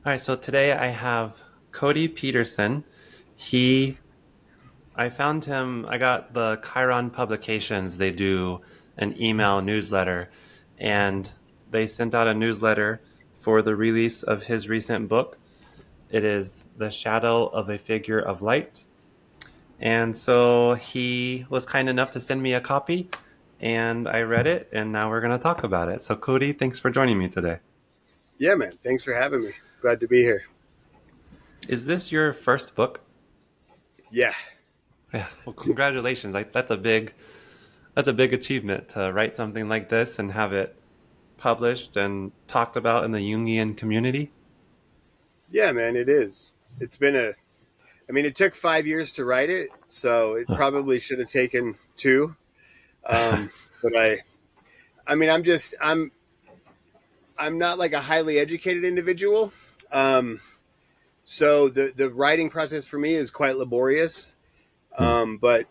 All right, so today I have Cody Peterson. He, I found him, I got the Chiron Publications. They do an email newsletter, and they sent out a newsletter for the release of his recent book. It is The Shadow of a Figure of Light. And so he was kind enough to send me a copy, and I read it, and now we're going to talk about it. So, Cody, thanks for joining me today. Yeah, man. Thanks for having me. Glad to be here. Is this your first book? Yeah. Yeah, well, congratulations. That's a big achievement to write something like this and have it published and talked about in the Jungian community. Yeah, man, it is. It took 5 years to write it, so it probably should have taken two. But I'm not like a highly educated individual. Um, so the writing process for me is quite laborious. Hmm. But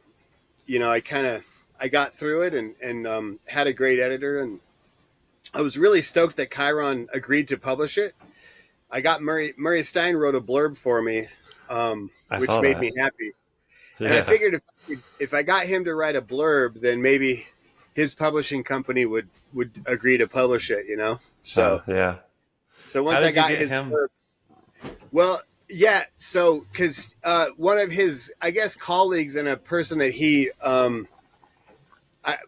I got through it and had a great editor, and I was really stoked that Chiron agreed to publish it. I got Murray Stein wrote a blurb for me, I which saw made me that. happy. And I Yeah. figured if I got him to write a blurb, then maybe his publishing company would agree to publish it. Yeah. So How once I did you got get his him? blurb, well, yeah. So because one of his, I guess, colleagues and a person that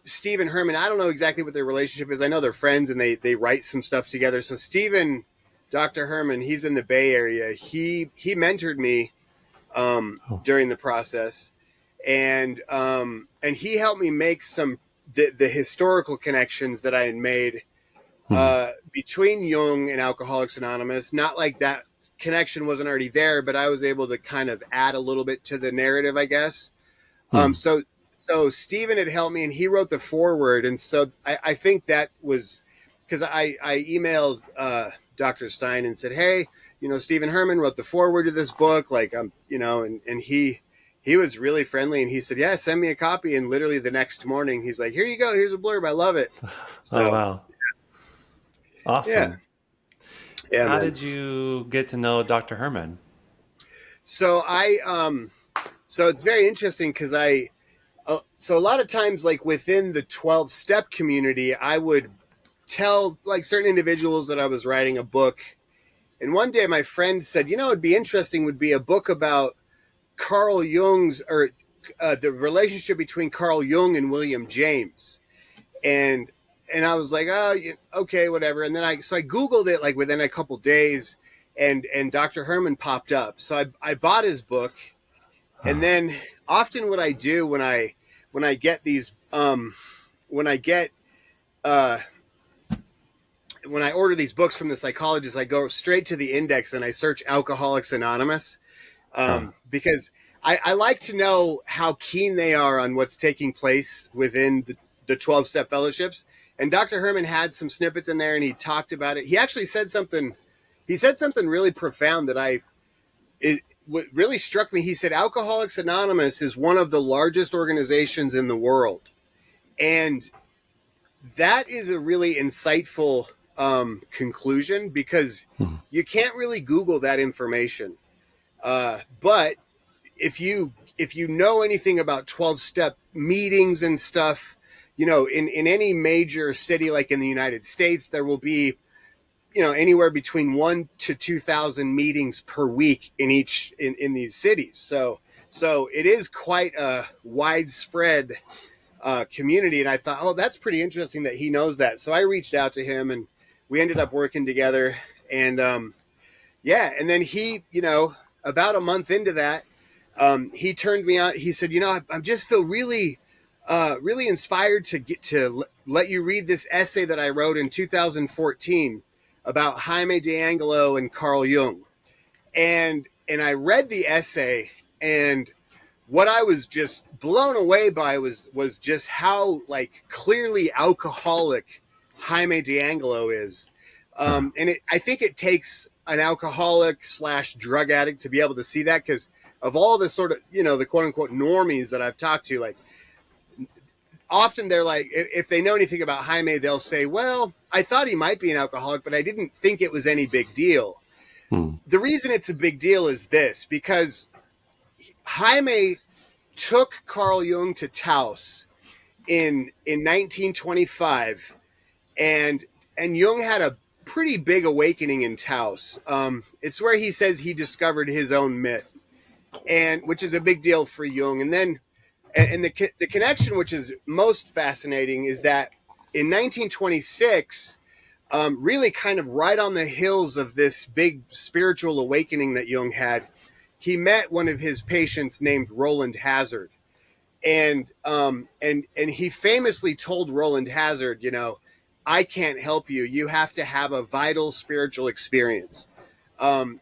Stephen Herman. I don't know exactly what their relationship is. I know they're friends and they write some stuff together. So Stephen, Dr. Herman, he's in the Bay Area. He mentored me Oh. during the process, and he helped me make the historical connections that I had made Hmm. between Jung and Alcoholics Anonymous. Not like that connection wasn't already there, but I was able to kind of add a little bit to the narrative, I guess. Um, Hmm. so so Stephen had helped me, and he wrote the foreword, and so I think that was because I emailed Dr. Stein and said, hey, Stephen Herman wrote the foreword to this book, like and he was really friendly, and he said, yeah, send me a copy, and literally the next morning he's like, here you go, here's a blurb, I love it. Oh, So wow. yeah, Awesome. yeah, How man. did you get to know Dr. Herman? So so it's very interesting because so a lot of times, like within the 12 step community, I would tell like certain individuals that I was writing a book. And one day my friend said, it'd be interesting would be a book about Carl Jung's or the relationship between Carl Jung and William James. And I was like, oh, okay, whatever. And then I Googled it like within a couple days, and Dr. Herman popped up. So I bought his book. And Oh. then often what I do when I get these when I get uh when I order these books from the psychologist, I go straight to the index and I search Alcoholics Anonymous, Huh. because I like to know how keen they are on what's taking place within the 12 step fellowships. And Dr. Herman had some snippets in there and he talked about it. He actually said something. He said something really profound that what really struck me. He said Alcoholics Anonymous is one of the largest organizations in the world. And that is a really insightful conclusion because Hmm. you can't really Google that information. But if you know anything about 12 step meetings and stuff, in any major city like in the United States, there will be anywhere between 1 to 2,000 meetings per week in these cities. So it is quite a widespread community. And I thought, oh, that's pretty interesting that he knows that. So I reached out to him and we ended Huh. up working together. And yeah, and then he, about a month into that, he turned me on. He said, I just feel really, really inspired to let you read this essay that I wrote in 2014 about Jaime D'Angelo and Carl Jung. And I read the essay, and what I was just blown away by was just how like clearly alcoholic Jaime D'Angelo is. Huh. I think it takes an alcoholic slash drug addict to be able to see that, because of all the sort of the quote unquote normies that I've talked to, like often they're like, if they know anything about Jaime, they'll say, well, I thought he might be an alcoholic, but I didn't think it was any big deal. Hmm. The reason it's a big deal is this, because Jaime took Carl Jung to Taos in 1925, and Jung had a pretty big awakening in Taos. It's where he says he discovered his own myth, and which is a big deal for Jung. And then, and the connection, which is most fascinating, is that in 1926, really kind of right on the heels of this big spiritual awakening that Jung had, he met one of his patients named Roland Hazard, and he famously told Roland Hazard, I can't help you. You have to have a vital spiritual experience,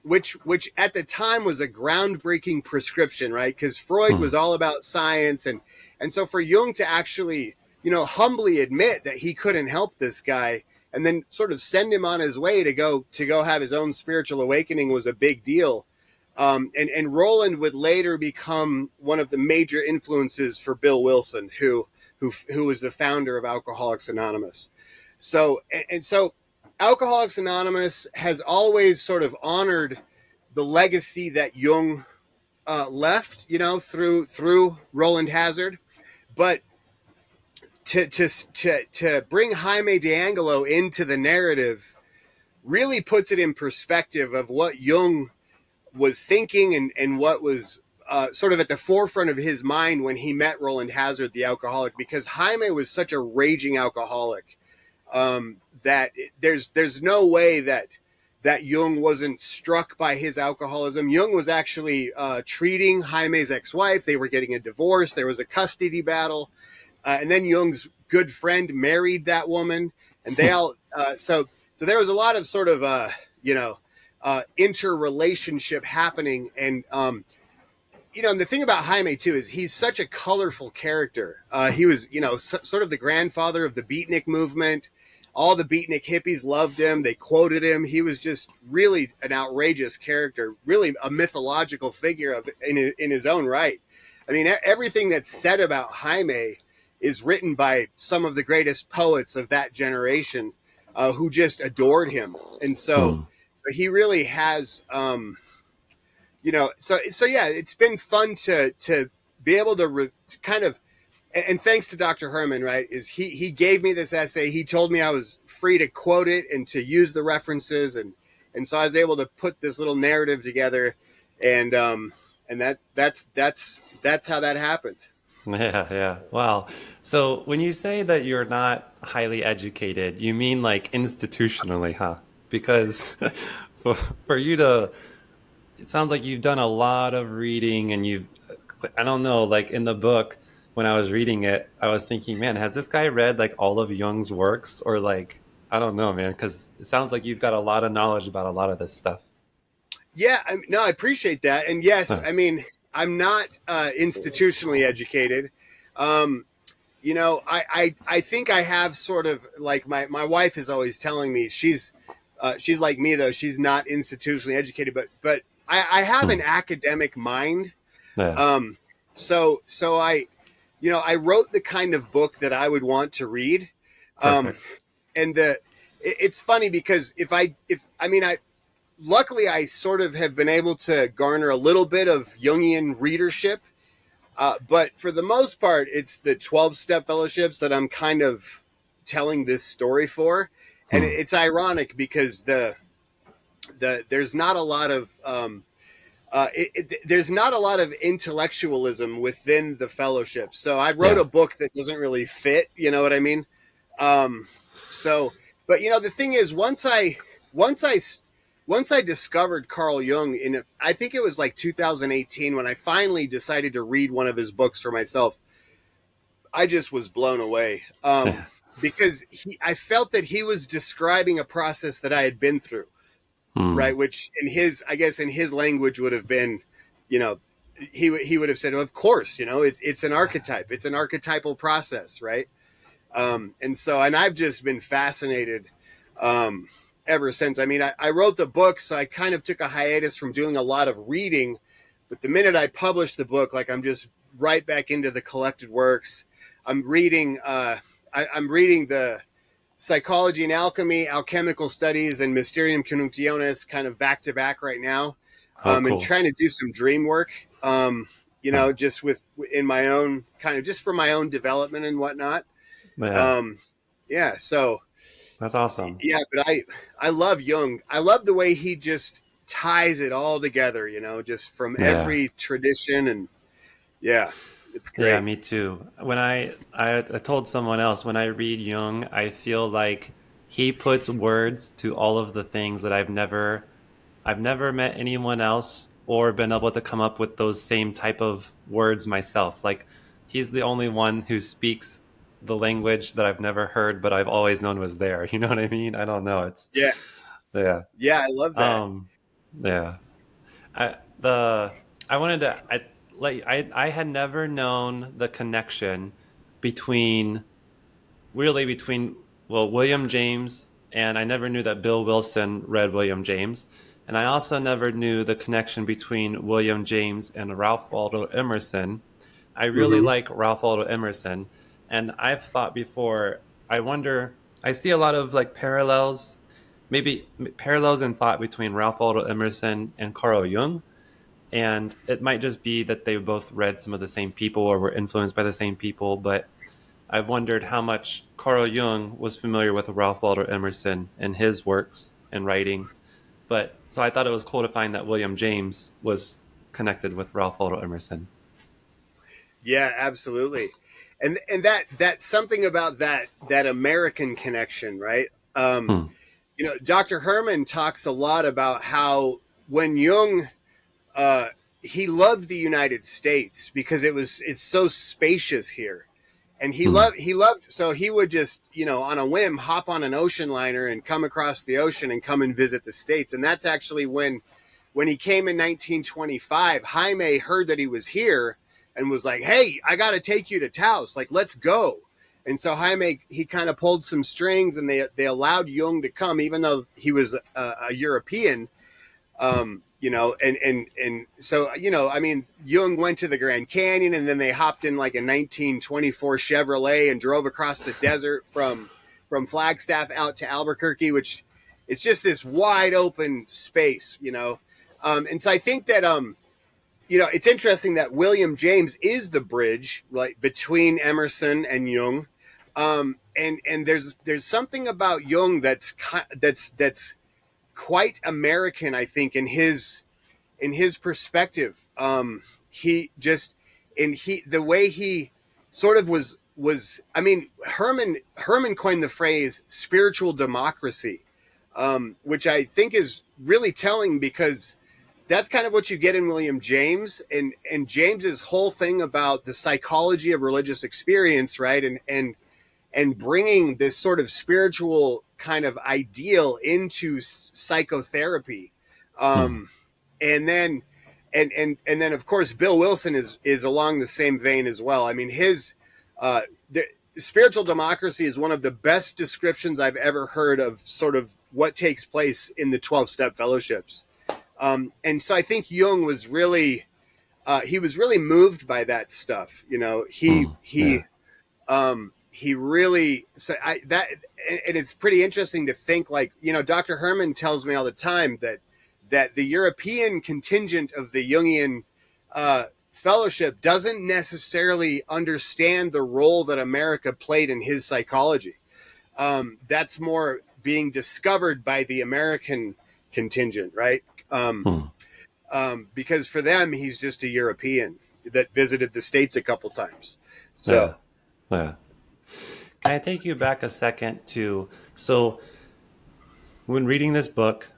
which at the time was a groundbreaking prescription, right? Because Freud Hmm. was all about science, and so for Jung to actually, humbly admit that he couldn't help this guy, and then sort of send him on his way to go have his own spiritual awakening was a big deal. And Roland would later become one of the major influences for Bill Wilson, who was the founder of Alcoholics Anonymous. So Alcoholics Anonymous has always sort of honored the legacy that Jung left, through Roland Hazard, but to bring Jaime D'Angelo into the narrative really puts it in perspective of what Jung was thinking, and what was sort of at the forefront of his mind when he met Roland Hazard, the alcoholic, because Jaime was such a raging alcoholic, that there's no way that Jung wasn't struck by his alcoholism. Jung was actually treating Jaime's ex-wife. They were getting a divorce. There was a custody battle. And then Jung's good friend married that woman. And they all, so there was a lot of sort of, interrelationship happening. And, and the thing about Jaime too is he's such a colorful character. He was, sort of the grandfather of the beatnik movement. All the beatnik hippies loved him. They quoted him. He was just really an outrageous character, really a mythological figure in his own right. I mean, everything that's said about Jaime is written by some of the greatest poets of that generation, who just adored him. And so Hmm. he really has, so yeah, it's been fun to be able to kind of, and thanks to Dr. Herman, right, is he gave me this essay. He told me I was free to quote it and to use the references, and so I was able to put this little narrative together, and that's how that happened. Yeah, yeah. Wow. So when you say that you're not highly educated, you mean like institutionally, huh? Because for you to, it sounds like you've done a lot of reading and I don't know, like in the book, when I was reading it, I was thinking, man, has this guy read like all of Jung's works? Or like, I don't know, man, because it sounds like you've got a lot of knowledge about a lot of this stuff. Yeah, no, I appreciate that. And yes, Huh. I mean, I'm not institutionally educated. Um, I think I have sort of like my wife is always telling me she's like me though. She's not institutionally educated, but I have Hmm. an academic mind. Yeah, Um, so I wrote the kind of book that I would want to read. Um, perfect. and it's funny because if I mean I luckily I sort of have been able to garner a little bit of Jungian readership. But for the most part, it's the 12 step fellowships that I'm kind of telling this story for. And Hmm. it's ironic because there's not a lot of, there's not a lot of intellectualism within the fellowship. So I wrote Yeah. a book that doesn't really fit, you know what I mean? Um, so, but the thing is, once I, once I discovered Carl Jung I think it was like 2018 when I finally decided to read one of his books for myself, I just was blown away. Yeah. Because I felt that he was describing a process that I had been through, Hmm. right? Which I guess in his language would have been, you know, he would have said, of course, it's an archetype. It's an archetypal process, right? And I've just been fascinated um, ever since. I mean, I wrote the book, so I kind of took a hiatus from doing a lot of reading. But the minute I published the book, like I'm just right back into the collected works. I'm reading. I'm reading Psychology and Alchemy, Alchemical Studies, and Mysterium Conjunctionis kind of back to back right now, Oh, and cool. trying to do some dream work. Huh. Just with in my own kind of just for my own development and whatnot. Yeah, Um, yeah, so that's awesome. yeah, but I love Jung. I love the way he just ties it all together. Just from Yeah. every tradition, and yeah, it's Yeah, great. me too. When I told someone else, when I read Jung, I feel like he puts words to all of the things that I've never met anyone else or been able to come up with those same type of words myself. Like he's the only one who speaks the language that I've never heard, but I've always known was there. You know what I mean? I don't know. It's Yeah, yeah. yeah, I love that. Um yeah. The I wanted to I had never known the connection between between William James, and I never knew that Bill Wilson read William James, and I also never knew the connection between William James and Ralph Waldo Emerson. I really Hmm. like Ralph Waldo Emerson, and I've thought before. I wonder. I see a lot of like parallels, maybe parallels in thought between Ralph Waldo Emerson and Carl Jung, and it might just be that they both read some of the same people or were influenced by the same people. But I've wondered how much Carl Jung was familiar with Ralph Waldo Emerson and his works and writings. But so I thought it was cool to find that William James was connected with Ralph Waldo Emerson. Yeah, absolutely. And that's something about that American connection, right? Um, Hmm. Dr. Herman talks a lot about how when Jung uh, he loved the United States because it's so spacious here. And Hmm. he loved so he would just, on a whim hop on an ocean liner and come across the ocean and come and visit the States. And that's actually when he came in 1925, Jaime heard that he was here and was like, "Hey, I got to take you to Taos. Like, let's go." And so Jaime, he kind of pulled some strings, and they allowed Jung to come, even though he was a European. And so I mean, Jung went to the Grand Canyon, and then they hopped in like a 1924 Chevrolet and drove across the desert from Flagstaff out to Albuquerque, which it's just this wide open space. And so I think that it's interesting that William James is the bridge like between Emerson and Jung. And there's something about Jung that's quite American, I think, in his perspective. He just and he the way he sort of was. I mean, Herman coined the phrase spiritual democracy, which I think is really telling because that's kind of what you get in William James and James's whole thing about the psychology of religious experience, right? And bringing this sort of spiritual kind of ideal into psychotherapy. Hmm. Um, and then and then of course Bill Wilson is along the same vein as well. I mean his uh, the, spiritual democracy is one of the best descriptions I've ever heard of sort of what takes place in the 12 step fellowships. And so I think Jung was really he was really moved by that stuff. Hmm. Yeah. He really so I that and it's pretty interesting to think like Dr. Herman tells me all the time that the European contingent of the Jungian fellowship doesn't necessarily understand the role that America played in his psychology. That's more being discovered by the American contingent, right? Um, Hmm. because for them, he's just a European that visited the States a couple times. Yeah. So, Yeah. Can I take you back a second to so when reading this book,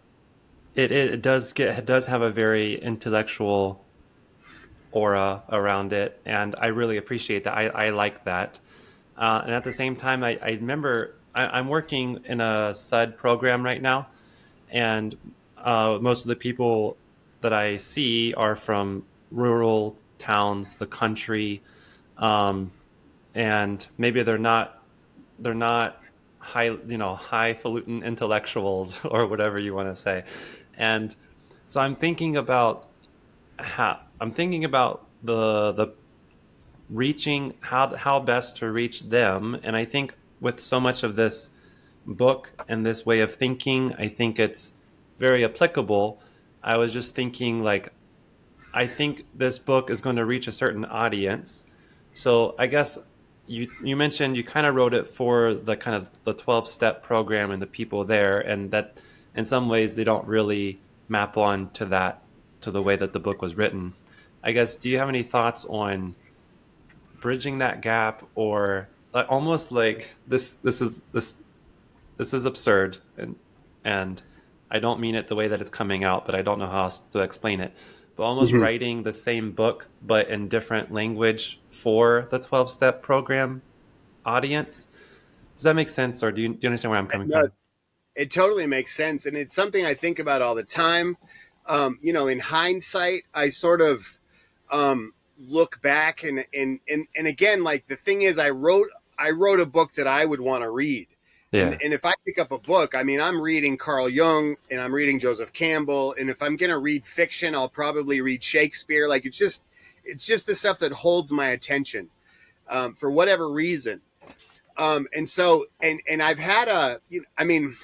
it does have a very intellectual aura around it, and I really appreciate that. I like that. And at the same time, I remember I'm working in a SUD program right now, and most of the people that I see are from rural towns, the country, um, and maybe they're not highfalutin intellectuals or whatever you want to say, and so I'm thinking about the reaching how best to reach them, and I think with so much of this book and this way of thinking. I think it's very applicable. I was just thinking, like, I think this book is going to reach a certain audience. So I guess you mentioned you kind of wrote it for the kind of the 12-step program and the people there, and that in some ways they don't really map on to that, to the way that the book was written. I guess, do you have any thoughts on bridging that gap, or like, almost like this is absurd, and I don't mean it the way that it's coming out, but I don't know how else to explain it. But almost Mhm. writing the same book but in different language for the 12-step program audience. Does that make sense, or do you understand where I'm coming No, from? it totally makes sense, and it's something I think about all the time. In hindsight, I sort of look back and again, like the thing is, I wrote a book that I would want to read, and Yeah, and if I pick up a book, I mean, I'm reading Carl Jung and I'm reading Joseph Campbell, and if I'm gonna read fiction, I'll probably read Shakespeare. Like it's just the stuff that holds my attention for whatever reason. And so and I've had I mean,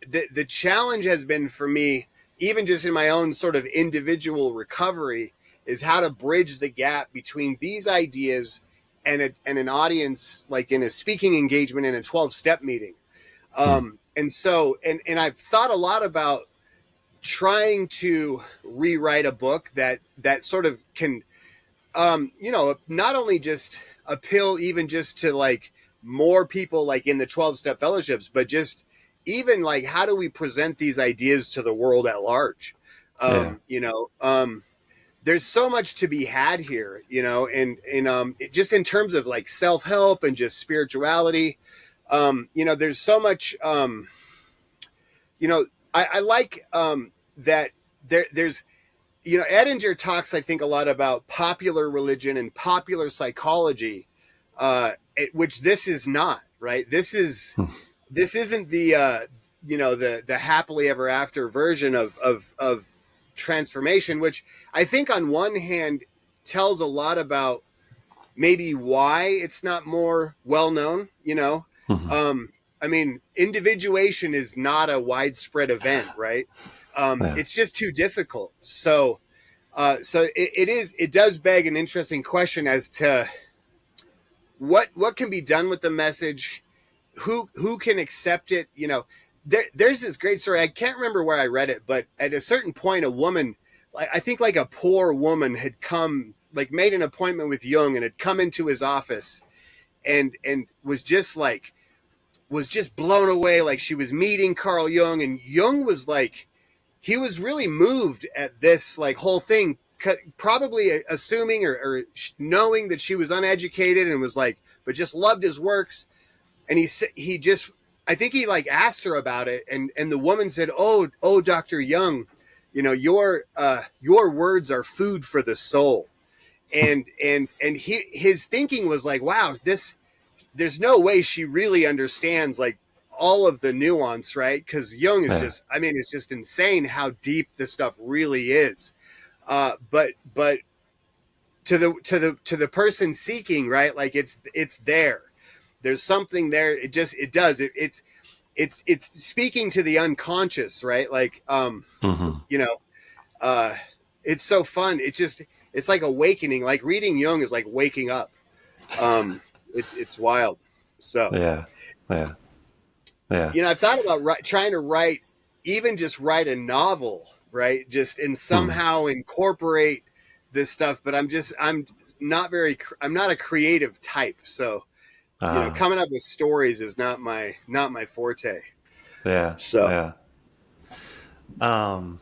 the challenge has been for me, even just in my own sort of individual recovery, is how to bridge the gap between these ideas and an audience, like in a speaking engagement in a 12-step meeting. hmm. And I've thought a lot about trying to rewrite a book that sort of can not only just appeal even just to like more people like in the 12 step fellowships, but just even like how do we present these ideas to the world at large? Yeah, There's so much to be had here, just in terms of like self help and just spirituality. There's so much. I like that there's Edinger talks, I think, a lot about popular religion and popular psychology, which this is not, right? This isn't the the happily ever after version of transformation, which I think on one hand tells a lot about maybe why it's not more well known. hmm. Um, I mean, individuation is not a widespread event, right? Yeah, It's just too difficult. It does beg an interesting question as to what can be done with the message, who can accept it. There's this great story. I can't remember where I read it, but at a certain point, a woman, I think like a poor woman, had come, like made an appointment with Jung and had come into his office and was just blown away. Like she was meeting Carl Jung, and Jung was like, he was really moved at this like whole thing, probably assuming or knowing that she was uneducated and was like, but just loved his works. And he just, I think he like asked her about it, and the woman said, "Oh, Dr. Young, your words are food for the soul." And his thinking was like, wow, there's no way she really understands like all of the nuance, right? Because Jung is yeah, just, I mean, it's just insane how deep this stuff really is. But to the person seeking, right? Like it's there. There's something there. It's speaking to the unconscious, right? Like hmm, you know, uh, it's so fun. It's like awakening. Like reading Jung is like waking up. It's wild. So yeah, yeah, yeah. I thought about trying to write, even just write a novel, right? Just and Hmm. somehow incorporate this stuff. But I'm not a creative type. So, Ah, coming up with stories is not my forte. yeah, So, yeah. Um,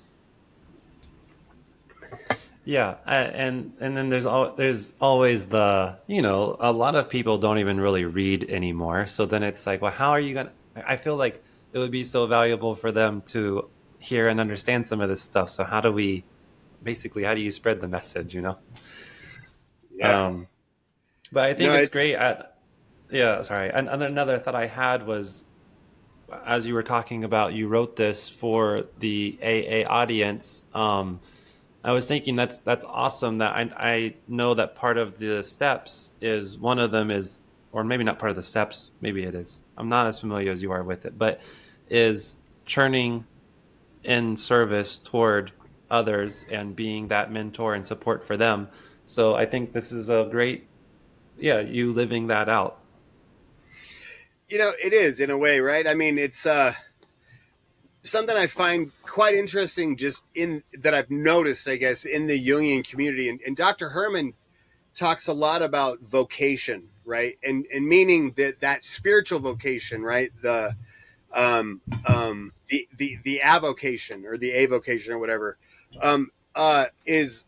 Yeah, and then there's always the, a lot of people don't even really read anymore. So then it's like, well, how are you gonna? I feel like it would be so valuable for them to hear and understand some of this stuff. So how do you spread the message? yeah. Um, but I think No, it's it's great. Yeah, sorry. And another thought I had was, as you were talking about, you wrote this for the AA audience. I was thinking that's awesome. That I know that part of the steps is, one of them is or maybe not part of the steps, maybe it is. I'm not as familiar as you are with it, but is churning in service toward others and being that mentor and support for them. So I think this is a great, yeah, you living that out. It is in a way, right? I mean, it's something I find quite interesting just in that I've noticed, I guess, in the Jungian community. And Dr. Herman talks a lot about vocation, right? And meaning that spiritual vocation, right? The avocation or the avocation or whatever, is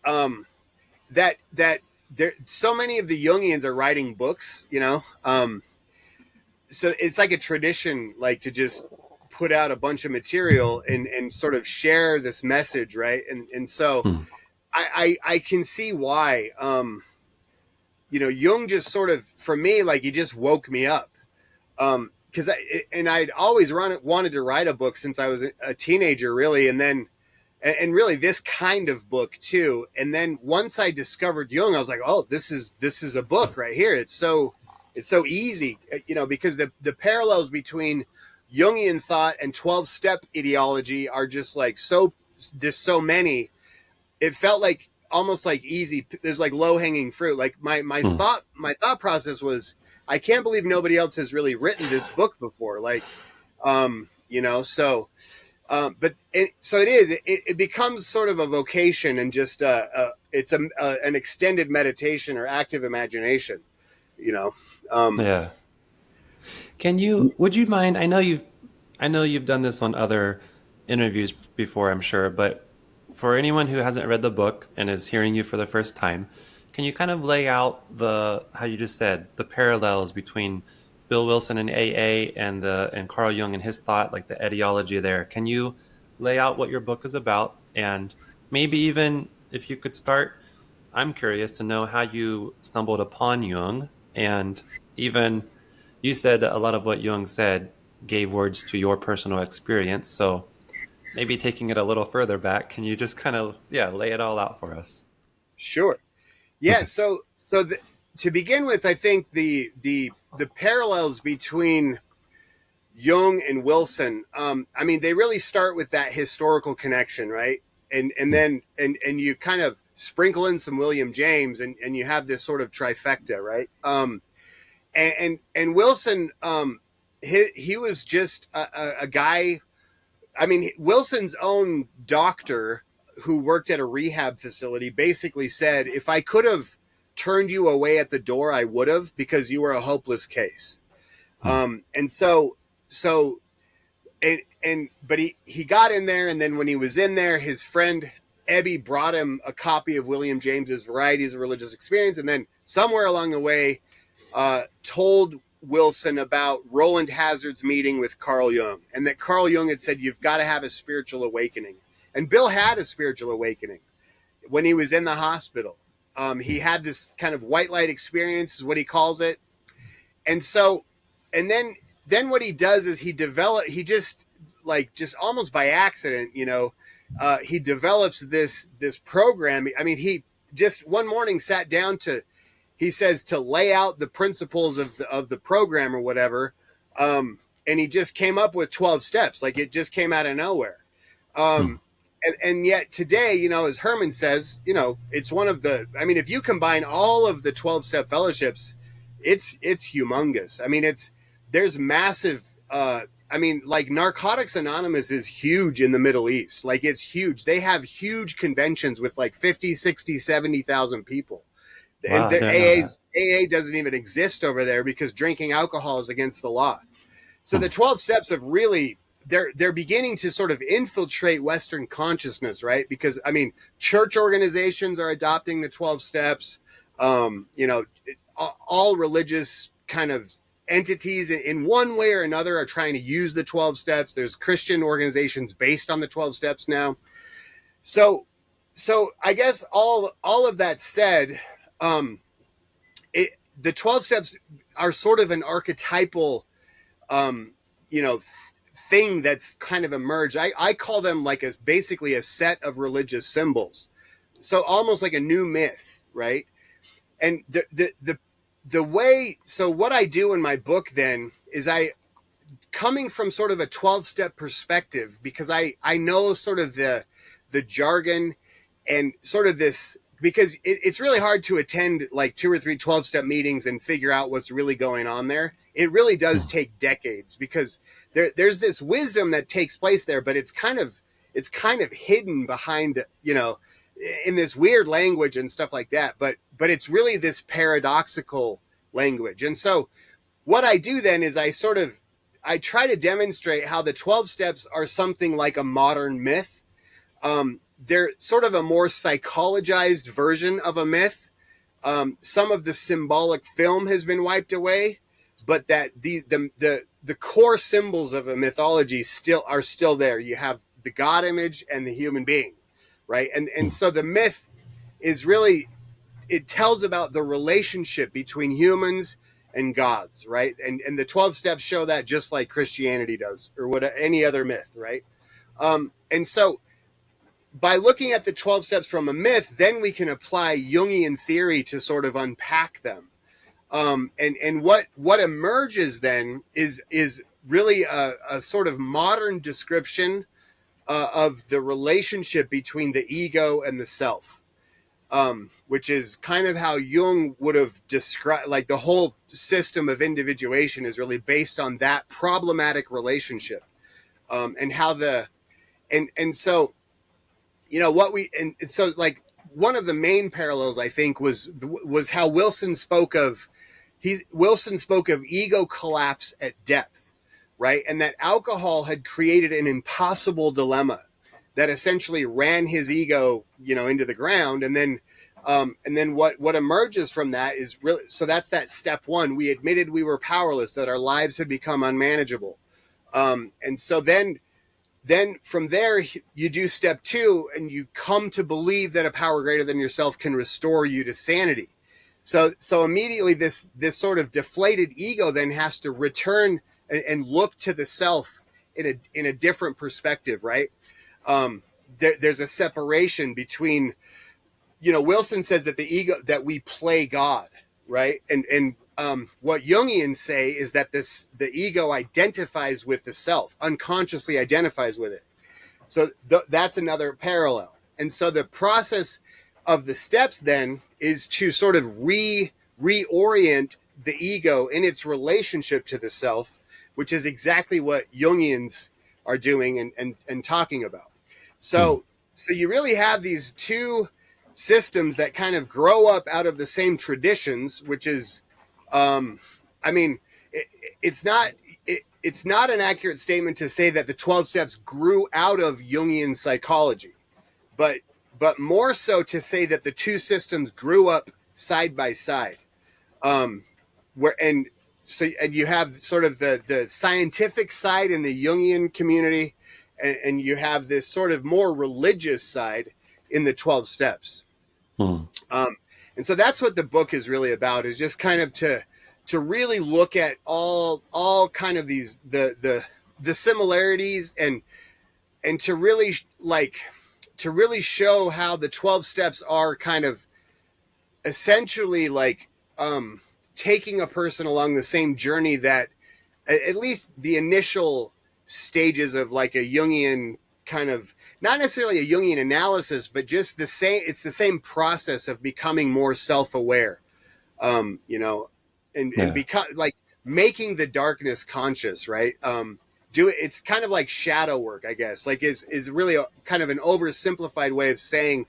that there so many of the Jungians are writing books, so it's like a tradition, like to just put out a bunch of material and sort of share this message, right? And so Hmm. I can see why, Jung just sort of, for me, like he just woke me up. Because I'd always wanted to write a book since I was a teenager, really, and really this kind of book too. And then once I discovered Jung, I was like, oh, this is a book right here. It's so easy, because the parallels between Jungian thought and 12-step ideology are just like there's so many. It felt like almost like easy. There's like low hanging fruit. Like Hmm. my thought process was, I can't believe nobody else has really written this book before. Like, so, so it is. It becomes sort of a vocation and just it's an extended meditation or active imagination. You know, um, Yeah. Would you mind, I know you've done this on other interviews before, I'm sure, but for anyone who hasn't read the book and is hearing you for the first time, can you kind of lay out how you just said, the parallels between Bill Wilson and AA and Carl Jung and his thought, like the etiology there? Can you lay out what your book is about? And maybe even if you could start, I'm curious to know how you stumbled upon Jung, and even you said that a lot of what Jung said gave words to your personal experience. So maybe taking it a little further back, can you just kind of, yeah, lay it all out for us? sure. Yeah. So to begin with, I think the parallels between Jung and Wilson, I mean, they really start with that historical connection, right? And Hmm. then and you kind of sprinkle in some William James, and you have this sort of trifecta, right? And Wilson, he was just a guy. I mean, Wilson's own doctor, who worked at a rehab facility, basically said, if I could have turned you away at the door, I would have, because you were a hopeless case. Hmm. And so but he got in there, and then when he was in there, his friend Ebby brought him a copy of William James's Varieties of Religious Experience, and then somewhere along the way, told Wilson about Roland Hazard's meeting with Carl Jung, and that Carl Jung had said, you've got to have a spiritual awakening. And Bill had a spiritual awakening when he was in the hospital. He had this kind of white light experience, is what he calls it. And so, and then what he does is he just almost by accident, he develops this program. I mean, he just one morning sat down he says, to lay out the principles of the program or whatever. And he just came up with 12 steps. Like, it just came out of nowhere. Hmm. Um, and yet today, as Herman says, it's one of I mean, if you combine all of the 12-step fellowships, it's humongous. I mean, there's massive, I mean, like Narcotics Anonymous is huge in the Middle East. Like, it's huge. They have huge conventions with like 50, 60, 70,000 people. And Wow, I their didn't know that. AA doesn't even exist over there because drinking alcohol is against the law. So Hmm. the 12 steps have really, they're beginning to sort of infiltrate Western consciousness, right? Because, I mean, church organizations are adopting the 12 steps. All religious kind of entities in one way or another are trying to use the 12 steps. There's Christian organizations based on the 12 steps now. So I guess all of that said, um, the 12 steps are sort of an archetypal, um, you know, thing that's kind of emerged. I call them like basically a set of religious symbols. So almost like a new myth, right? And So what I do in my book then is coming from sort of a 12-step perspective, because I know sort of the jargon and sort of this, because it's really hard to attend like 2 or 3 12-step meetings and figure out what's really going on there. It really does take decades, because there's this wisdom that takes place there, but it's kind of hidden behind, in this weird language and stuff like that. But it's really this paradoxical language. And so what I do then is I try to demonstrate how the 12 steps are something like a modern myth. They're sort of a more psychologized version of a myth. Some of the symbolic film has been wiped away, but that the core symbols of a mythology are still there. You have the God image and the human being, right? And so the myth is really, it tells about the relationship between humans and gods, right? And the 12 steps show that, just like Christianity does, or any other myth, right? And so by looking at the 12 steps from a myth, then we can apply Jungian theory to sort of unpack them. And what emerges then is really a sort of modern description of the relationship between the ego and the self. Which is kind of how Jung would have described, like, the whole system of individuation is really based on that problematic relationship. And how and so, so like one of the main parallels, I think, was how Wilson spoke of ego collapse at depth, right? And that alcohol had created an impossible dilemma that essentially ran his ego, into the ground. And then what emerges from that is really, so that's that step one. We admitted we were powerless, that our lives had become unmanageable. And so then from there, you do step two, and you come to believe that a power greater than yourself can restore you to sanity. So immediately this sort of deflated ego then has to return and look to the self in a different perspective, right? There's a separation between, Wilson says that the ego, that we play God, right? And what Jungians say is that the ego identifies with the self, unconsciously identifies with it. So that's another parallel. And so the process of the steps then is to sort of reorient the ego in its relationship to the self, which is exactly what Jungians are doing and talking about. So you really have these two systems that kind of grow up out of the same traditions, which is, it's not an accurate statement to say that the 12 steps grew out of Jungian psychology, but more so to say that the two systems grew up side by side. And you have sort of the scientific side in the Jungian community, and you have this sort of more religious side in the 12 steps. And so that's what the book is really about, is just kind of to really look at all kind of these, the similarities, and to really show how the 12 steps are kind of essentially like, taking a person along the same journey that, at least the initial stages of like a Jungian kind of, not necessarily a Jungian analysis, but just it's the same process of becoming more self-aware, and become like making the darkness conscious, right? It's kind of like shadow work, I guess, like is really kind of an oversimplified way of saying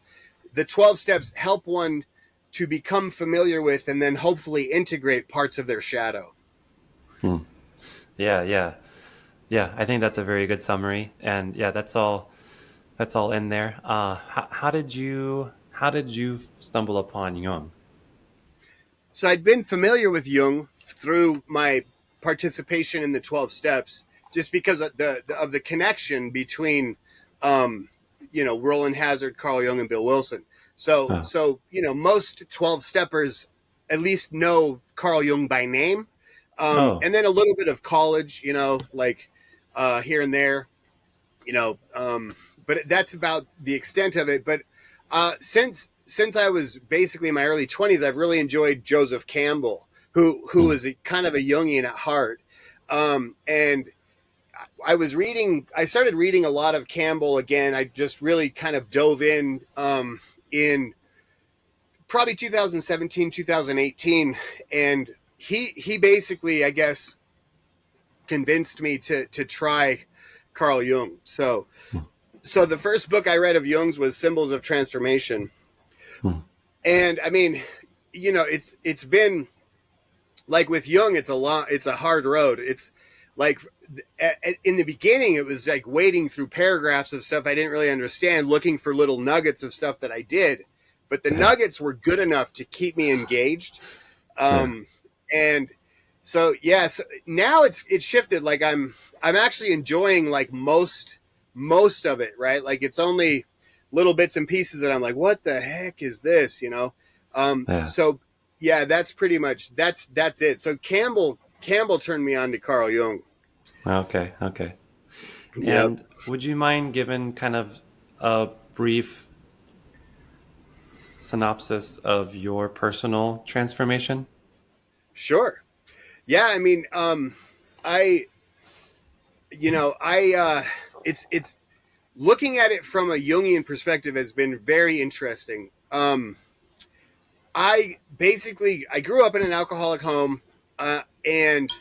the 12 steps help one to become familiar with, and then hopefully integrate parts of their shadow. Yeah. I think that's a very good summary, and yeah, that's all in there. How did you stumble upon Jung? So I'd been familiar with Jung through my participation in the 12 steps, just because of the connection between, Roland Hazard, Carl Jung, and Bill Wilson. So most 12 steppers at least know Carl Jung by name, and then a little bit of college, like here and there, but that's about the extent of it. But since I was basically in my early 20s, I've really enjoyed Joseph Campbell, who was kind of a Jungian at heart. And I started reading a lot of Campbell again. I just really kind of dove in probably 2017, 2018. And he basically, I guess, convinced me to try Carl Jung. So the first book I read of Jung's was Symbols of Transformation. And I mean, it's been like with Jung, it's a hard road. It's like in the beginning, it was like wading through paragraphs of stuff I didn't really understand, looking for little nuggets of stuff that I did, but the nuggets were good enough to keep me engaged. And so, so now it's shifted. Like I'm actually enjoying like most of it, right? Like it's only little bits and pieces that I'm like, what the heck is this? So yeah, that's pretty much, that's it. So Campbell turned me on to Carl Jung. Okay. Yep. And would you mind giving kind of a brief synopsis of your personal transformation? Sure. Yeah. I mean, it's looking at it from a Jungian perspective has been very interesting. I grew up in an alcoholic home, and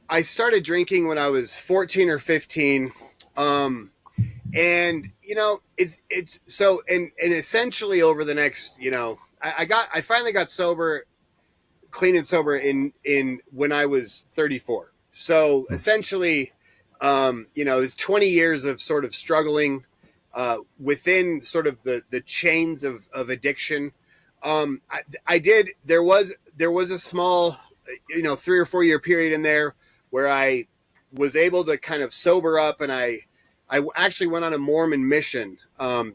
I started drinking when I was 14 or 15. And it's so, and essentially over the next, I finally got sober, clean and sober in when I was 34. So essentially, it was 20 years of sort of struggling within sort of the chains of addiction. There was a small, 3 or 4 year period in there where I was able to kind of sober up, and I actually went on a Mormon mission. I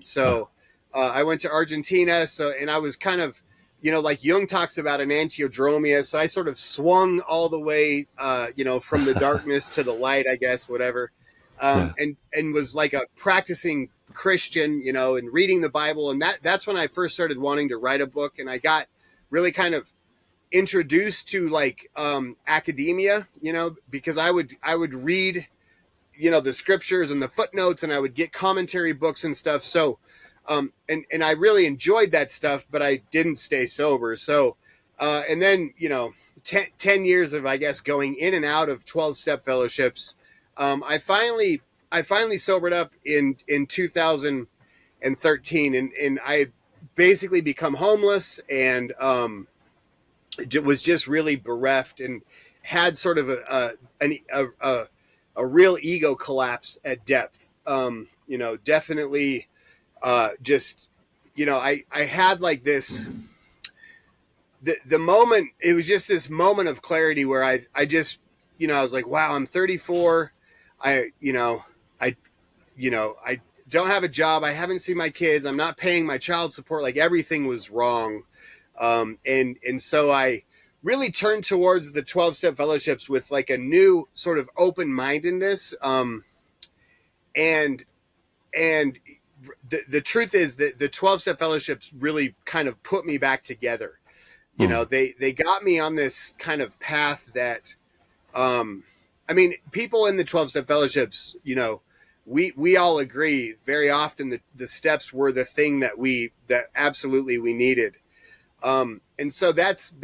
went to Argentina. And I was kind of, like Jung talks about an antiodromia. So I sort of swung all the way, from the darkness to the light, I guess, whatever. And was like a practicing Christian, and reading the Bible. And that's when I first started wanting to write a book. And I got really kind of introduced to like academia, because I would read, the scriptures and the footnotes, and I would get commentary books and stuff. So, and I really enjoyed that stuff, but I didn't stay sober. So, and then, 10 years of, I guess, going in and out of 12-step fellowships. I finally sobered up in 2013, and I basically become homeless, and was just really bereft, and had sort of a real ego collapse at depth. Definitely just, I had like this, the moment, it was just this moment of clarity where I just, I was like, wow, I'm 34. I don't have a job. I haven't seen my kids. I'm not paying my child support. Like everything was wrong. And so I really turned towards the 12-step fellowships with like a new sort of open-mindedness. And the truth is that the 12-step fellowships really kind of put me back together. They got me on this kind of path that, people in the 12-step fellowships, we all agree very often that the steps were the thing that absolutely we needed. And so that's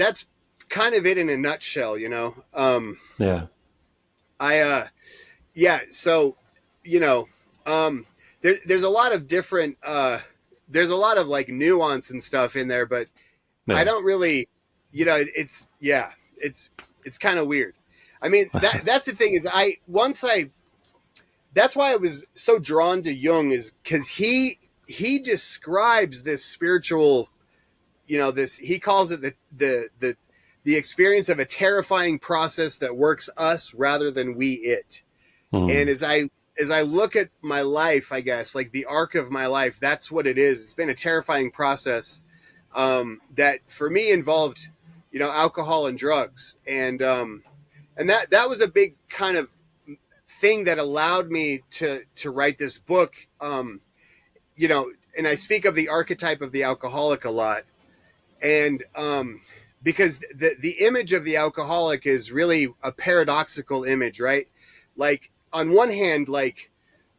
kind of it in a nutshell, So, there's a lot of different, there's a lot of like nuance and stuff in there, but I don't really, it's kind of weird. I mean, that's the thing is that's why I was so drawn to Jung, is because he describes this spiritual, he calls it the experience of a terrifying process that works us rather than we it. And as I look at my life, I guess, like the arc of my life, that's what it is. It's been a terrifying process that for me involved, alcohol and drugs. And that was a big kind of thing that allowed me to write this book. And I speak of the archetype of the alcoholic a lot. And because the image of the alcoholic is really a paradoxical image, right? Like on one hand, like,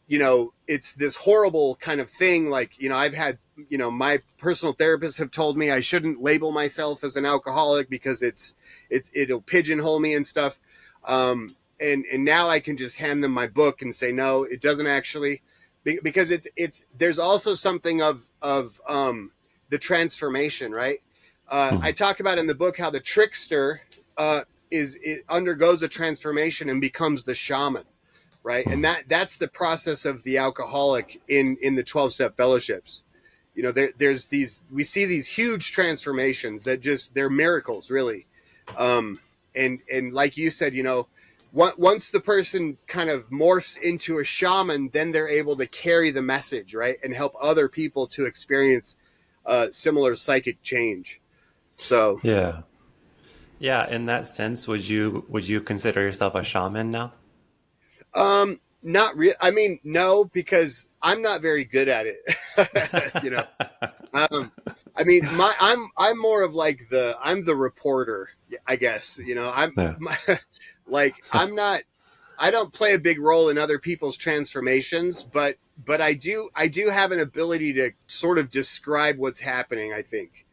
it's this horrible kind of thing. Like, I've had, my personal therapists have told me I shouldn't label myself as an alcoholic because it'll pigeonhole me and stuff. And now I can just hand them my book and say, no, it doesn't actually, because there's also something of the transformation, right? I talk about in the book how the trickster it undergoes a transformation and becomes the shaman, right? And that's the process of the alcoholic in the 12-step fellowships. There's we see these huge transformations that they're miracles, really. And like you said, once the person kind of morphs into a shaman, then they're able to carry the message, right, and help other people to experience similar psychic change. So Yeah. Yeah, in that sense, would you consider yourself a shaman now? not real. I mean, no, because I'm not very good at it. you know, um, I mean, I'm more of like I'm the reporter, I guess. Yeah. Like I don't play a big role in other people's transformations, but I do have an ability to sort of describe what's happening, I think.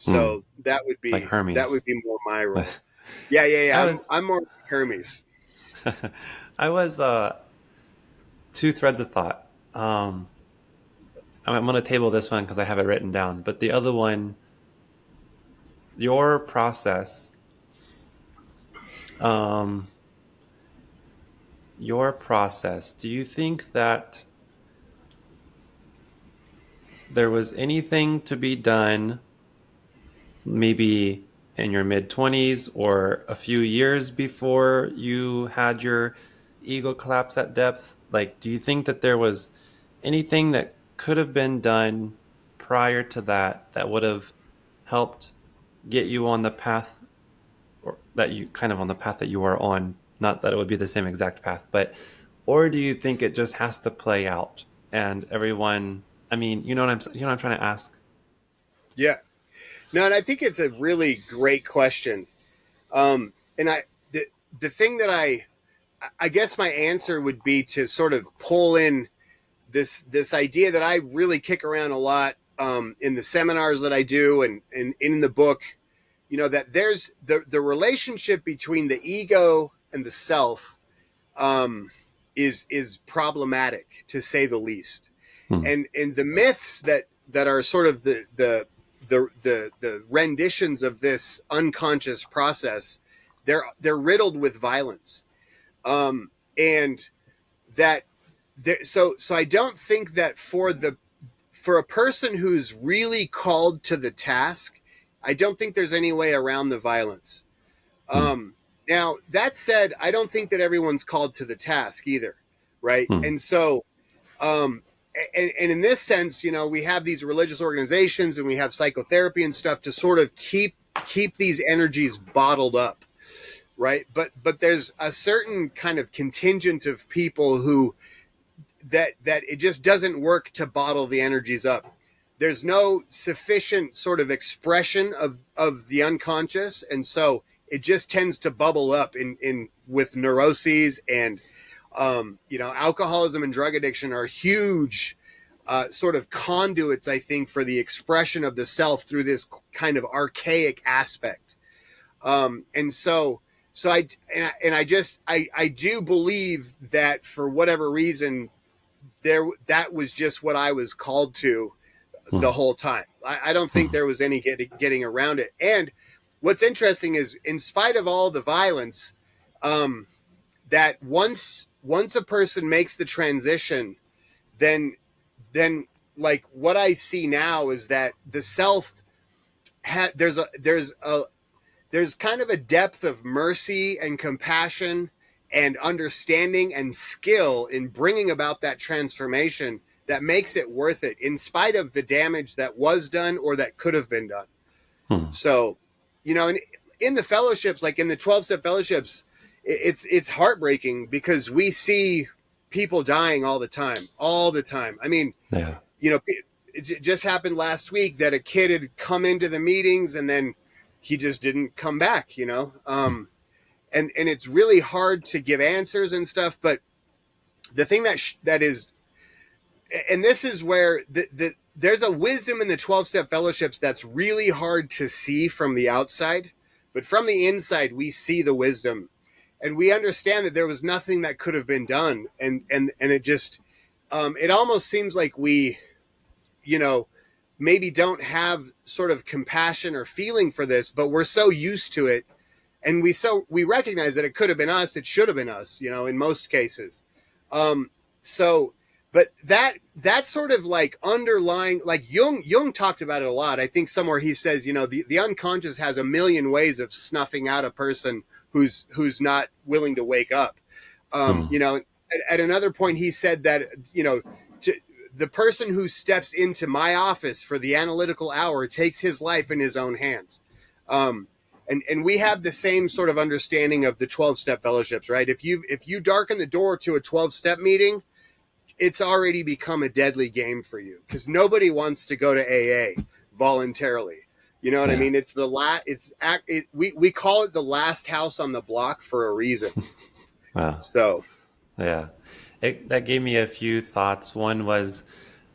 Hmm. So that would Like be Hermes. more my role. Yeah, yeah, yeah. I I'm was I'm more like Hermes. I was two threads of thought. I'm going to table this one because I have it written down, but the other one, your process, um, your process. Do you think that there was anything to be done, maybe in your mid 20s or a few years before you had your ego collapse at depth? Like, do you think that there was anything that could have been done prior to that that would have helped get you on the path, or that you kind of on the path that you are on? Not that it would be the same exact path, but, or do you think it just has to play out and everyone, I mean, you know what I'm trying to ask? Yeah. No, and I think it's a really great question. And the thing that I guess my answer would be to sort of pull in this idea that I really kick around a lot in the seminars that I do and in the book. That there's the relationship between the ego and the self is problematic, to say the least. Hmm. And the myths that are sort of the renditions of this unconscious process, they're riddled with violence, and that so I don't think that for a person who's really called to the task, I don't think there's any way around the violence. Hmm. Now, that said, I don't think that everyone's called to the task either, right? Hmm. And so, um, and in this sense, we have these religious organizations and we have psychotherapy and stuff to sort of keep these energies bottled up, right? But there's a certain kind of contingent of people who that it just doesn't work to bottle the energies up. There's no sufficient sort of expression of the unconscious, and so it just tends to bubble up in with neuroses and alcoholism and drug addiction are huge sort of conduits, I think, for the expression of the self through this kind of archaic aspect. And so I do believe that for whatever reason that was just what I was called to Hmm. the whole time. I don't think Hmm. there was any getting around it. And what's interesting is, in spite of all the violence, that once a person makes the transition, then like what I see now is that the self there's kind of a depth of mercy and compassion and understanding and skill in bringing about that transformation that makes it worth it, in spite of the damage that was done or that could have been done. Hmm. So, in the fellowships, like in the 12-step fellowships, it's heartbreaking because we see people dying all the time, all the time. I mean, Yeah. you know, it just happened last week that a kid had come into the meetings and then he just didn't come back, and it's really hard to give answers and stuff. But the thing that is, and this is where there's a wisdom in the 12-step fellowships that's really hard to see from the outside, but from the inside we see the wisdom, and we understand that there was nothing that could have been done, and it just it almost seems like we, you know, maybe don't have sort of compassion or feeling for this, but we're so used to it, and we recognize that it could have been us, it should have been us, in most cases. So but that sort of like underlying, like Jung talked about it a lot. I think somewhere he says, the unconscious has a million ways of snuffing out a person who's not willing to wake up. Hmm. At another point he said that, to, the person who steps into my office for the analytical hour takes his life in his own hands. And we have the same sort of understanding of the 12-step fellowships, right? If you darken the door to a 12-step meeting, it's already become a deadly game for you, because nobody wants to go to AA voluntarily. You know what I Yeah. mean? It's we call it the last house on the block for a reason. Wow. So Yeah. That gave me a few thoughts. One was,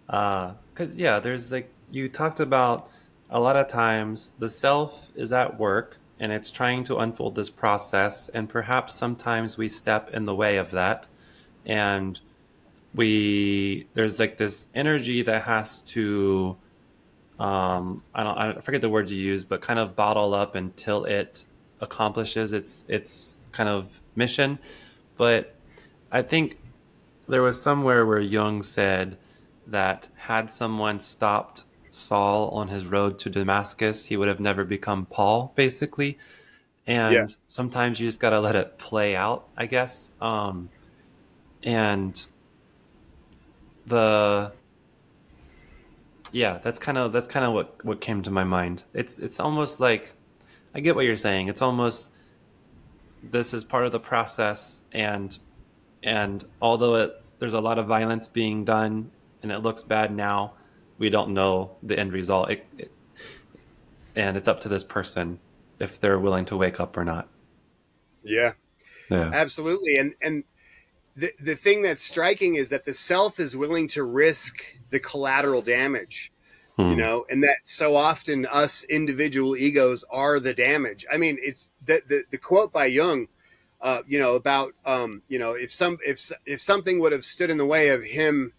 because, yeah, there's like, you talked about a lot of times the self is at work and it's trying to unfold this process. And perhaps sometimes we step in the way of that. And there's like this energy that has to, I forget the words you use, but kind of bottle up until it accomplishes its kind of mission. But I think there was somewhere where Jung said that had someone stopped Saul on his road to Damascus, he would have never become Paul, basically. yeah, And sometimes you just got to let it play out, I guess. And the yeah, that's kind of what came to my mind. It's almost like, I get what you're saying. It's almost, this is part of the process, and although there's a lot of violence being done and it looks bad now, we don't know the end result. And it's up to this person if they're willing to wake up or not. yeah, Yeah. absolutely. And the thing that's striking is that the self is willing to risk the collateral damage, Hmm. and that so often us individual egos are the damage. I mean, it's the quote by Jung, about, if something would have stood in the way of him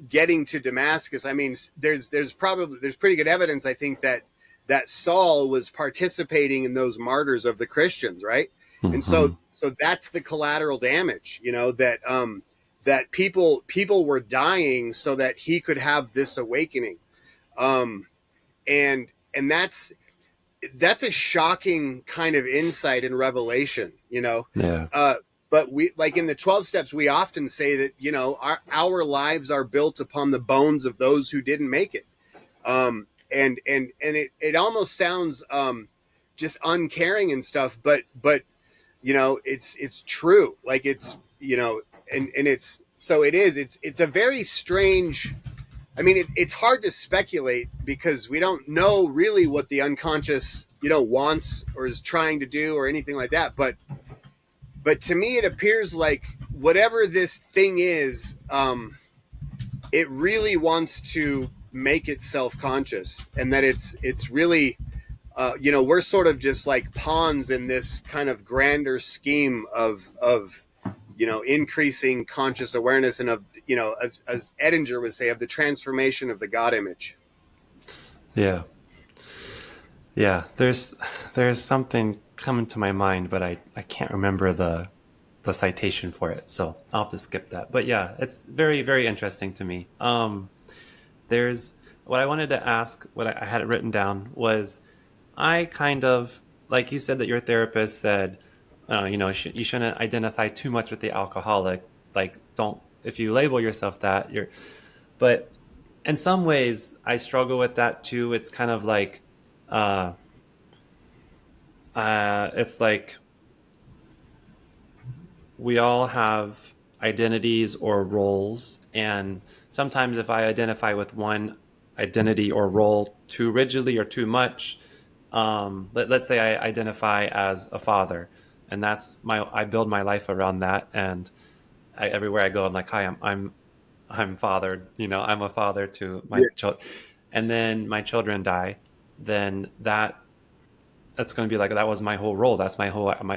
getting to Damascus. I mean, there's pretty good evidence, I think, that Saul was participating in those martyrs of the Christians, right? And Hmm. so that's the collateral damage, that people were dying so that he could have this awakening. Um, and that's a shocking kind of insight and revelation, Yeah. but we, like in the 12 steps, we often say that, our lives are built upon the bones of those who didn't make it. And it almost sounds just uncaring and stuff, but it's true. Like it's, and it's, so it is, it's a very strange, I mean, it's hard to speculate because we don't know really what the unconscious, wants or is trying to do or anything like that. But to me, it appears like whatever this thing is, it really wants to make itself conscious, and that it's really, we're sort of just like pawns in this kind of grander scheme of increasing conscious awareness, and of, as Edinger would say, of the transformation of the God image. Yeah. Yeah. There's something coming to my mind, but I can't remember the citation for it, so I'll have to skip that. But yeah, it's very, very interesting to me. There's what I wanted to ask, what I had it written down was, I kind of, like you said, that your therapist said, you shouldn't identify too much with the alcoholic. Like, don't, if you label yourself that, but in some ways, I struggle with that too. It's kind of like, uh, it's like we all have identities or roles, and sometimes if I identify with one identity or role too rigidly or too much, let's say I identify as a father, and I build my life around that, and everywhere I go, I'm like, hi, I'm fathered. I'm a father to my Yeah. child, and then my children die, then that's going to be like, that was my whole role. That's my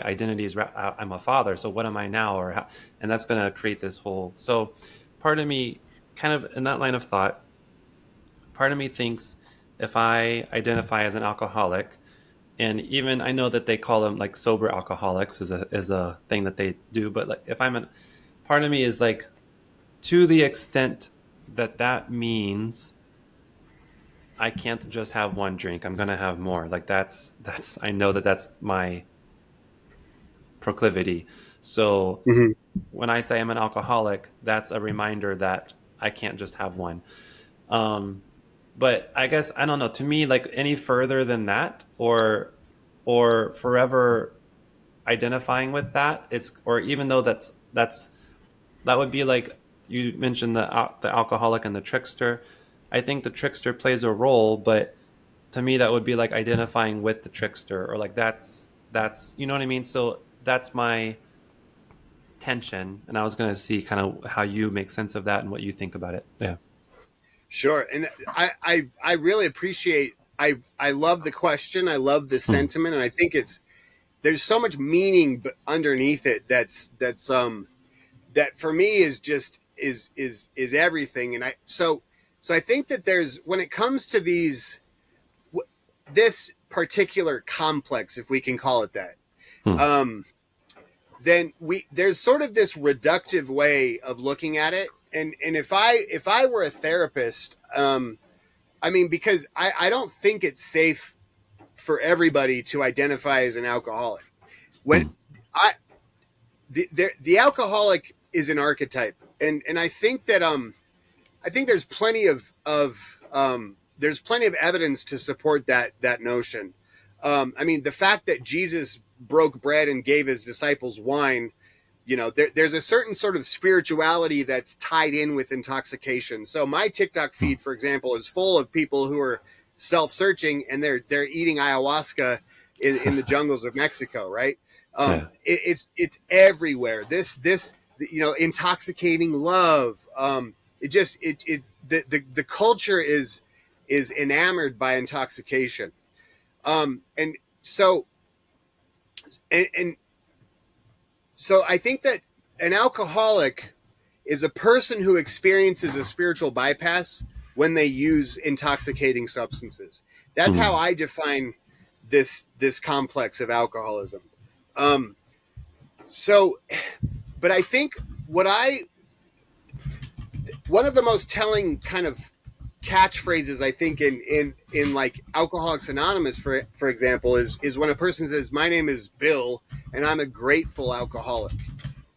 identity is I'm a father. So what am I now? And that's going to create this whole. So part of me, kind of in that line of thought, part of me thinks if I identify as an alcoholic, and even I know that they call them like sober alcoholics is a thing that they do, but like if part of me is like, to the extent that that means I can't just have one drink, I'm gonna have more. Like that's I know that that's my proclivity. So Mhm. when I say I'm an alcoholic, that's a reminder that I can't just have one. Um, but I guess I don't know. To me, like any further than that, or forever identifying with that, it's or even though that would be like you mentioned the alcoholic and the trickster. I think the trickster plays a role, but to me that would be like identifying with the trickster, or like that's you know what I mean. So that's my tension, and I was going to see kind of how you make sense of that and what you think about it. Yeah. Sure. And I really appreciate, I love the question. I love the Hmm. sentiment. And I think there's so much meaning underneath it. That for me is just, is everything. And so I think that when it comes to this particular complex, if we can call it that, Hmm. um, then there's sort of this reductive way of looking at it. And if I were a therapist, I mean, because I don't think it's safe for everybody to identify as an alcoholic. When Hmm. I the alcoholic is an archetype, and I think there's plenty of evidence to support that notion. I mean, the fact that Jesus broke bread and gave his disciples wine, there's a certain sort of spirituality that's tied in with intoxication. So my TikTok Hmm. feed, for example, is full of people who are self-searching, and they're eating ayahuasca in the jungles of Mexico, right? Yeah. It's everywhere. This intoxicating love. It just it the culture is enamored by intoxication. And so and so I think that an alcoholic is a person who experiences a spiritual bypass when they use intoxicating substances. That's how Hmm. I define this complex of alcoholism. Um, so, but I think what I one of the most telling kind of catchphrases I think in like Alcoholics Anonymous, for example, is when a person says, "My name is Bill, and I'm a grateful alcoholic."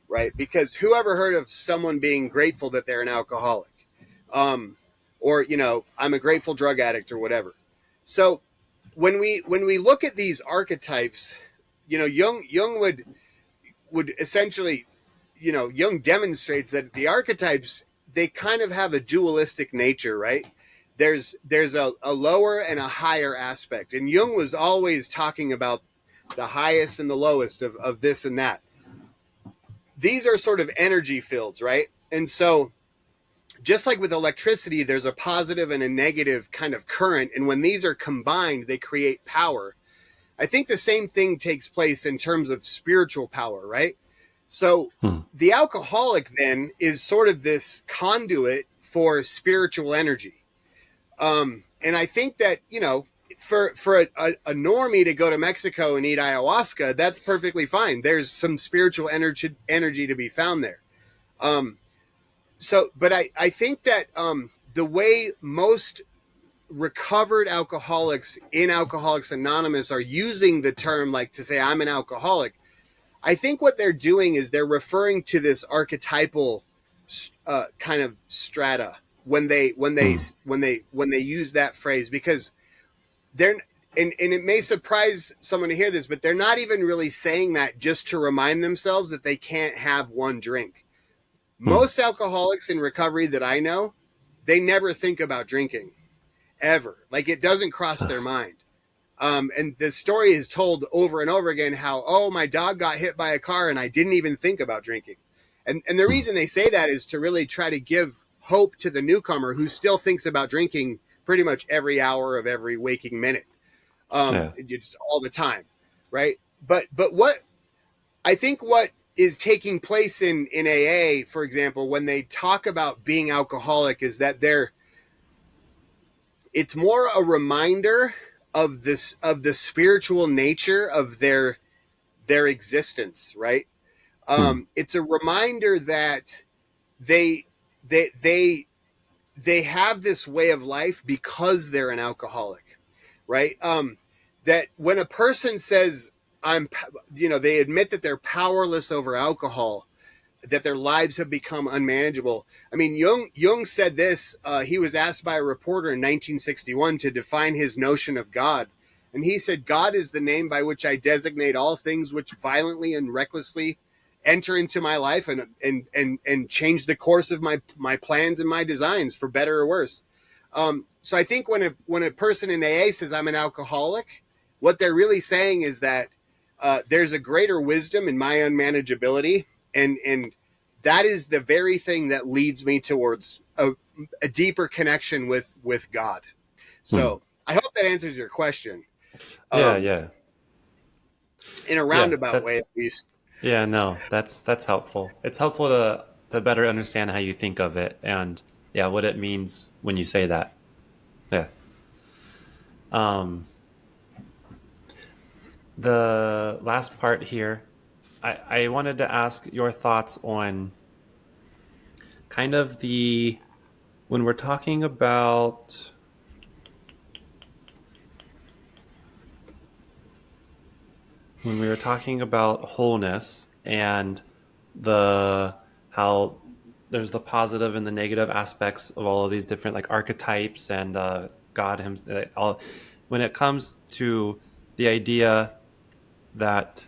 Right? Because who ever heard of someone being grateful that they're an alcoholic? Um, or I'm a grateful drug addict or whatever. So when we look at these archetypes, Jung would essentially, Jung demonstrates that the archetypes, they kind of have a dualistic nature, right? There's a lower and a higher aspect, and Jung was always talking about the highest and the lowest of this and that. These are sort of energy fields, right? And so just like with electricity, there's a positive and a negative kind of current, and when these are combined, they create power. I think the same thing takes place in terms of spiritual power, right? So Hmm. the alcoholic then is sort of this conduit for spiritual energy. And I think that, for a normie to go to Mexico and eat ayahuasca, that's perfectly fine. There's some spiritual energy to be found there. Um, but I think that the way most recovered alcoholics in Alcoholics Anonymous are using the term, like to say, I'm an alcoholic, I think what they're doing is they're referring to this archetypal kind of strata when Hmm. they use that phrase, because they're and it may surprise someone to hear this, but they're not even really saying that just to remind themselves that they can't have one drink. Hmm. Most alcoholics in recovery that I know, they never think about drinking ever. Like, it doesn't cross their mind. And the story is told over and over again how, oh, my dog got hit by a car and I didn't even think about drinking. And the reason they say that is to really try to give hope to the newcomer who still thinks about drinking pretty much every hour of every waking minute, Yeah. just all the time, right? But what I think what is taking place in AA, for example, when they talk about being alcoholic, is that it's more a reminder of the spiritual nature of their existence, right? Hmm. It's a reminder that they they they they have this way of life because they're an alcoholic, right? That when a person says they admit that they're powerless over alcohol, that their lives have become unmanageable. I mean, Jung said this. He was asked by a reporter in 1961 to define his notion of God. And he said, God is the name by which I designate all things which violently and recklessly enter into my life and change the course of my plans and my designs for better or worse. So I think when a person in AA says I'm an alcoholic, what they're really saying is that there's a greater wisdom in my unmanageability, and that is the very thing that leads me towards a deeper connection with God. Hmm. So I hope that answers your question, Yeah. um, Yeah. in a Yeah. roundabout way, at least. Yeah. No, that's helpful. It's helpful to better understand how you think of it and yeah, what it means when you say that. Yeah. Um, the last part here, I wanted to ask your thoughts on kind of the when we're talking about when we were talking about wholeness and the how there's the positive and the negative aspects of all of these different like archetypes and God him all when it comes to the idea that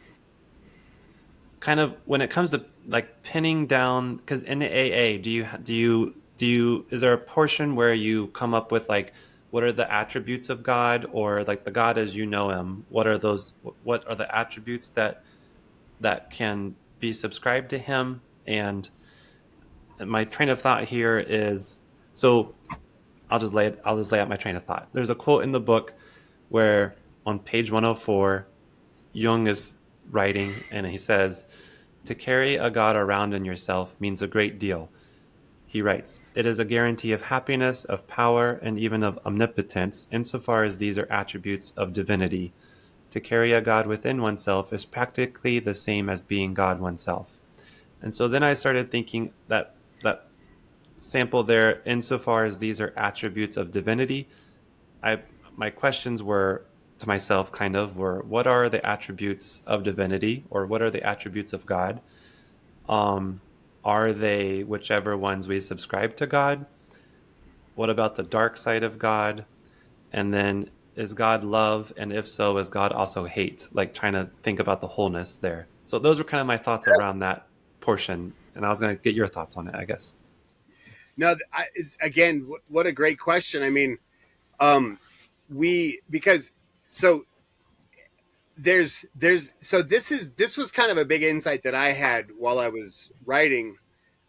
kind of when it comes to like pinning down because in the AA do you is there a portion where you come up with like what are the attributes of God or like the God as you know him what are the attributes that can be subscribed to him and my train of thought here is so I'll just lay out my train of thought. There's a quote in the book where on page 104 Jung is writing and he says to carry a God around in yourself means a great deal. He writes, it is a guarantee of happiness, of power, and even of omnipotence, insofar as these are attributes of divinity. To carry a God within oneself is practically the same as being God oneself. And so then I started thinking that sample there, insofar as these are attributes of divinity, I my questions were to myself kind of were what are the attributes of divinity or what are the attributes of God? Um, are they whichever ones we subscribe to God? What about the dark side of God? And then is God love? And if so, is God also hate? Like trying to think about the wholeness there. So those were kind of my thoughts around that portion. And I was going to get your thoughts on it, I guess. No, again, what a great question. I mean, we because so this was kind of a big insight that I had while I was writing.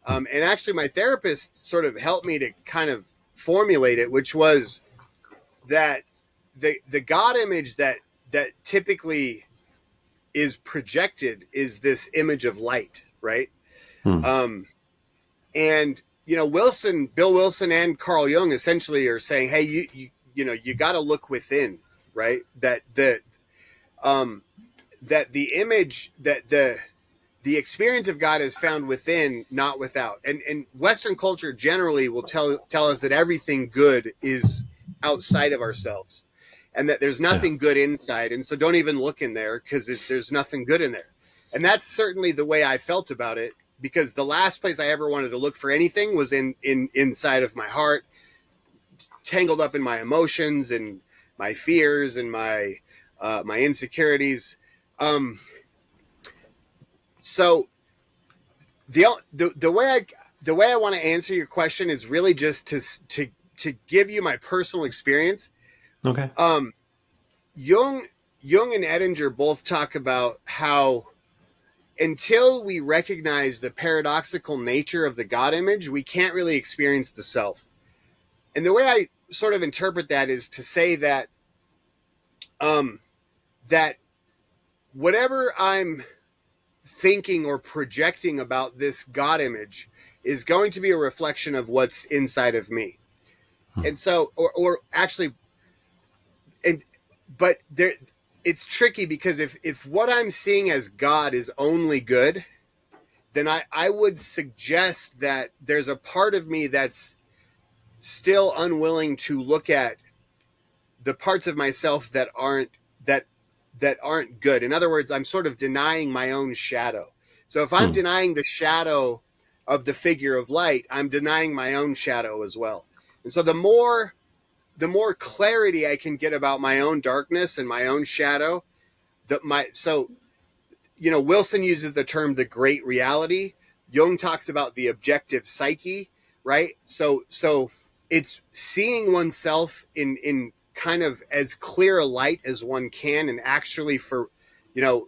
And actually, my therapist sort of helped me to kind of formulate it, which was that the God image that typically is projected is this image of light, right? Hmm. Um, and Bill Wilson, and Carl Jung essentially are saying, hey, you got to look within, right? Um, that the image that the experience of God is found within, not without. And Western culture generally will tell us that everything good is outside of ourselves, and that there's Yeah. nothing good inside. And so don't even look in there because there's nothing good in there. And that's certainly the way I felt about it, because the last place I ever wanted to look for anything was in inside of my heart, tangled up in my emotions and my fears and my insecurities. Um, so the way I want to answer your question is really just to give you my personal experience. Okay. Um, Jung, Jung and Edinger both talk about how until we recognize the paradoxical nature of the God image, we can't really experience the self. And the way I sort of interpret that is to say that um, that whatever I'm thinking or projecting about this God image is going to be a reflection of what's inside of me. And so, or actually, and but there, it's tricky because if what I'm seeing as God is only good, then I would suggest that there's a part of me that's still unwilling to look at the parts of myself that that aren't good. In other words, I'm sort of denying my own shadow. So if I'm Hmm. denying the shadow of the figure of light, I'm denying my own shadow as well. And so the more clarity I can get about my own darkness and my own shadow, Wilson uses the term the great reality. Jung talks about the objective psyche, right? So it's seeing oneself in kind of as clear a light as one can, and actually for you know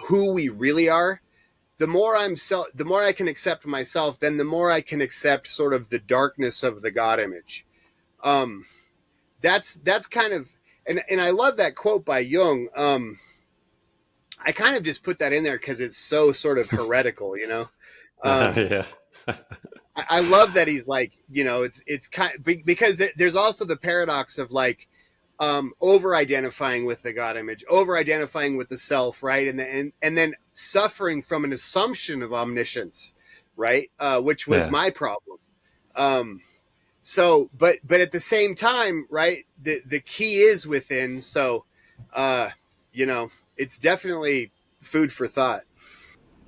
who we really are. The more I can accept myself, then the more I can accept sort of the darkness of the God image. Um, that's kind of and I love that quote by Jung. I kind of just put that in there because it's so sort of heretical, you know. Um, Yeah. I love that he's like, it's kind because there's also the paradox of like over identifying with the God image, over identifying with the self, right, and then suffering from an assumption of omniscience, right, which was Yeah. my problem. Um, but at the same time, right, the key is within. So, uh, it's definitely food for thought.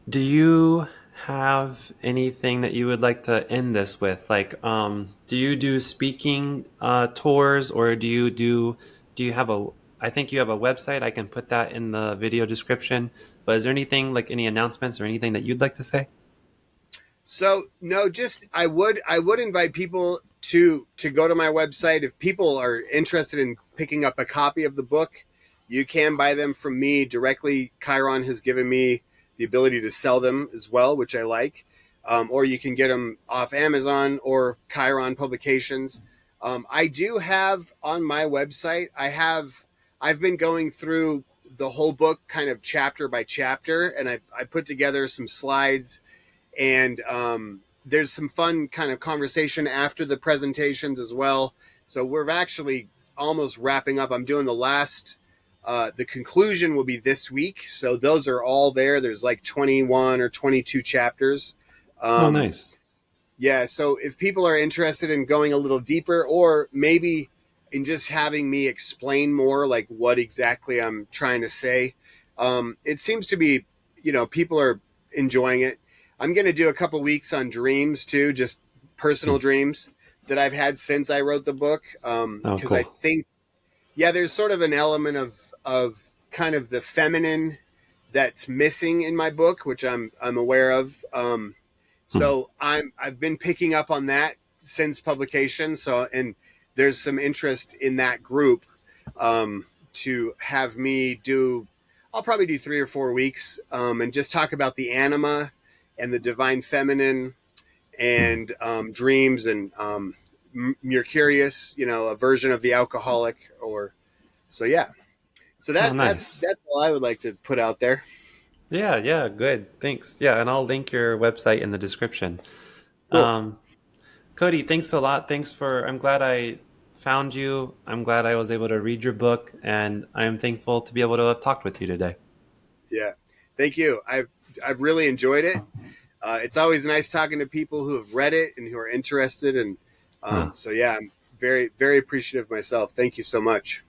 Do you have anything that you would like to end this with? Like, do you do speaking tours, or do you have a? I think you have a website. I can put that in the video description. But is there anything like any announcements or anything that you'd like to say? So no, just I would invite people to go to my website if people are interested in picking up a copy of the book. You can buy them from me directly. Chiron has given me the ability to sell them as well, which I like. Or you can get them off Amazon or Chiron Publications. I do have on my website. I've been going through the whole book kind of chapter by chapter, and I put together some slides and there's some fun kind of conversation after the presentations as well. So we're actually almost wrapping up. I'm doing the last. The conclusion will be this week, so those are all there. There's like 21 or 22 chapters. Oh, Um, nice. yeah, so if people are interested in going a little deeper, or maybe in just having me explain more, like what exactly I'm trying to say, it seems to be, people are enjoying it. I'm going to do a couple weeks on dreams too, just Hmm. personal dreams that I've had since I wrote the book. Oh, Because I cool. think, yeah, there's sort of an element of kind of the feminine that's missing in my book, which I'm aware of. Hmm. So I've been picking up on that since publication. So and there's some interest in that group to have me do. I'll probably do 3 or 4 weeks and just talk about the anima and the divine feminine Hmm. and dreams and Mercurius, a version of the alcoholic. Or so yeah. So Oh, that's nice. that's all I would like to put out there. Yeah, yeah, good. Thanks. Yeah, and I'll link your website in the description. Cool. Um, Cody, thanks a lot. I'm glad I found you. I'm glad I was able to read your book, and I'm thankful to be able to have talked with you today. Yeah. Thank you. I've really enjoyed it. It's always nice talking to people who have read it and who are interested. And Huh. so, yeah, I'm very, very appreciative myself. Thank you so much.